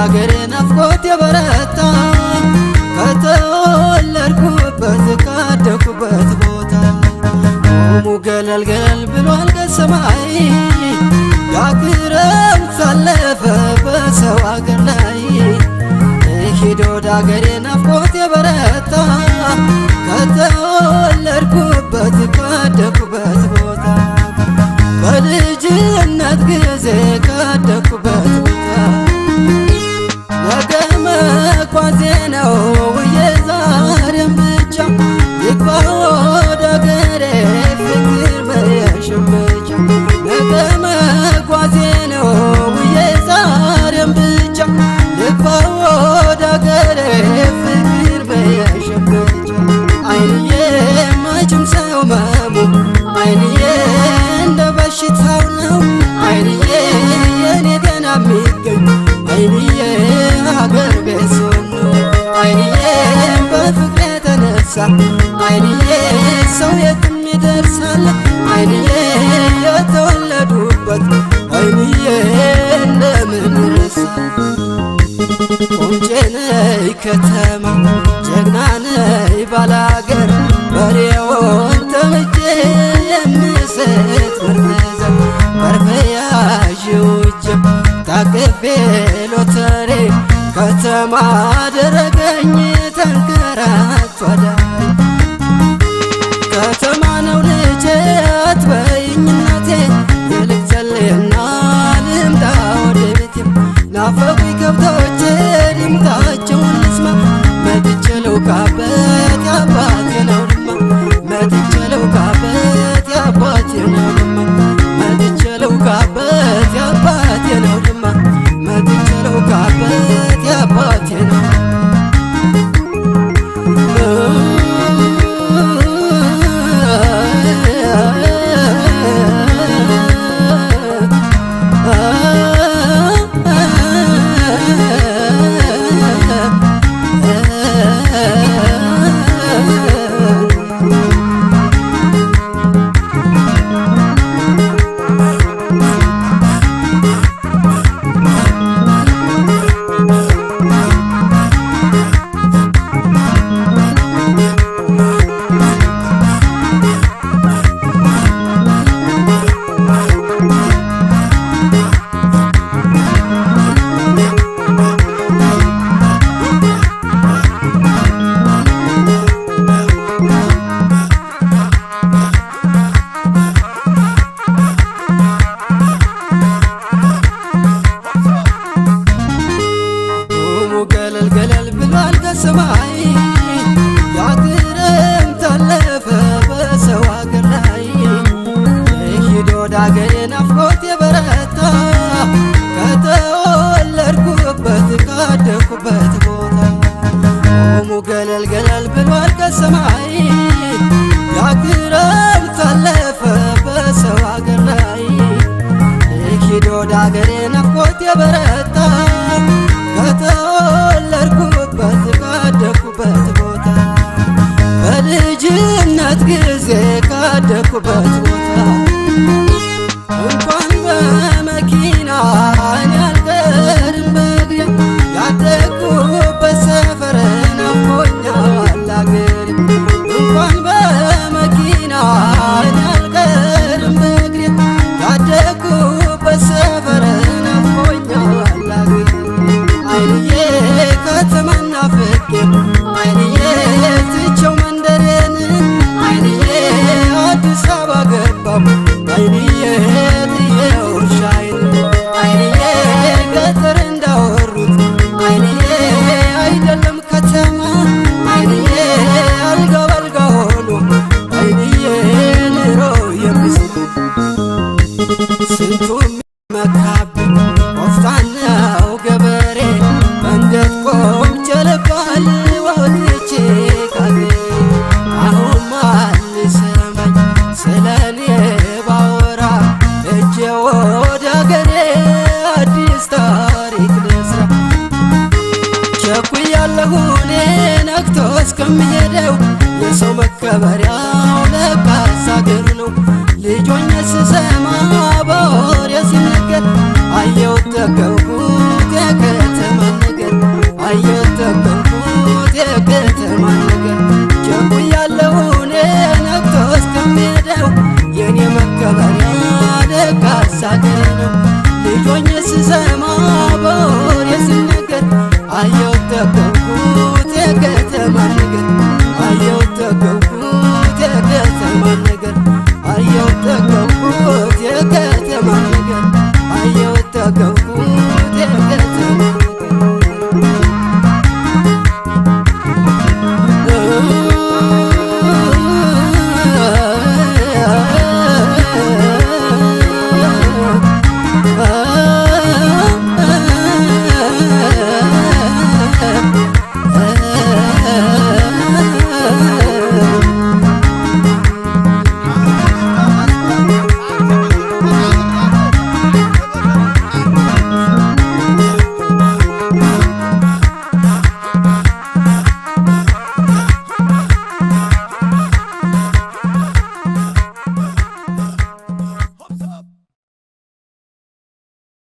አገሬ ናፍቆት የበረታ ከተወለድኩበት ካደኩበት ቦታ ቆሙ ገለል ገለል ብሏል ከሰማይ ያክረምት ሳለፈ በሰው አገር ላይ ሄዶ ወደ አገሬ ናፍቆት የበረታ ከተወለድኩበት ካደኩበት ቦታ በልጅነት ጊዜ ካደኩበት ቦታ ነገ መጓዜ ነው የዛሬም ብቻ ይግባ ወደ አገሬ ፍቅር በየሽም ብቻ ነገ መጓዜ ነው የዛሬም ብቻ ይግባ ወደ አገሬ ፍቅር በየሽም ብቻ አይንዬ መችም ሰው መሙ አይንዬ እንደ በሽታው ነው አይንዬ የኔ ገና የሚገኝ አይንዬ ሀገር ቤት ነው አይንዬ በፍቅር የተነሳ አይንዬ ሰው የትም ይደርሳል አይንዬ የተወለዱበት አይንዬ እንደምን ረሳ ቆንጆ ነይ ከተማ ጀግና ነይ ባላገር በሬውን ተምጄ የምሰጥ ምርመዘር በርበያዥ ውጅ ታቅፌ ሎተሬ ከተማ አደረገኝ ተንከራቶ አዳሪ ከተማ ነው ልጄ አትበይኝ እናቴ ይልቅ ጸልይና ልምጣ ወደ ቤቴ ናፈቁኝ ከብቶቼ ድምፃቸውን ልስማ መጥቼ ልውቃበት የአባቴ ነው ድማ መጥቼ ልውቃበት የአባቴ ነው ድማ መጥቼ ልውቃበት የአባቴ ነው ድማ መጥቼ ልውቃበት የአባቴ ነው ሰማይ ያክረምት አለፈ በሰው አገር ላይ ሄዶ ወደ አገሬ ናፍቆት የበረታ ከተወለድኩበት ካደኩበት ቦታ ቆሙ ገለል ገለል ብሏል ከሰማይ ያክረምት አለፈ በሰው አገር ላይ ሄዶ ወደ አገሬ ናፍቆት የበረታ ከተወለድኩበት ካደኩበት ቦታ በልጅነት ጊዜ ካደኩበት ቦታ እንኳን በመኪና እኔ አልቀርም በእግሬ ያደኩበት ሰፈር ናፍቆኛል አገሬ እንኳን በመኪና እኔ አልቀርም በእግሬ ያደኩበት ሰፈር ናፍቆኛል አገሬ አይንዬ ከተማን ናፍቄ አይንዬ ትቼው መንደሬን አይንዬ አዲስ አበባ ገባሁ አይንዬ ጥዬው እርሻዬን አይንዬ ገጠር እንዳወሩት አይንዬ አይደለም ከተማ አይንዬ አልጋ በአልጋ ሆኖ አይንዬ ኑሮ የሚስማ ስንቱ የሚመካብኝ ቆፍጣናው ገበሬ መንገድ ቆምቼ ልባል ወጥቼ ካገሬ አሁን ማን ሊሰማኝ ስለኔ ባወራ እጄ ወደ አገሬ አዲስ ታሪክ ልስራ ቸኩያለሁ እኔ ነግቶ እስከምሄደው የሰው መከበሪያው ለካስ አገር ነው ልጆኜ ስሰማ በወሬ ሲነገር አየሁት ተከብኩት የከተማ ሆኜ ስሰማ በወሬ ሲነገር አየሁ ጠገብኩት የከተማን ነገር አየሁ ጠገብኩት የከተማን ነገር አየሁ ጠገብኩት የከተማን ነገር አየሁ ጠገብኩት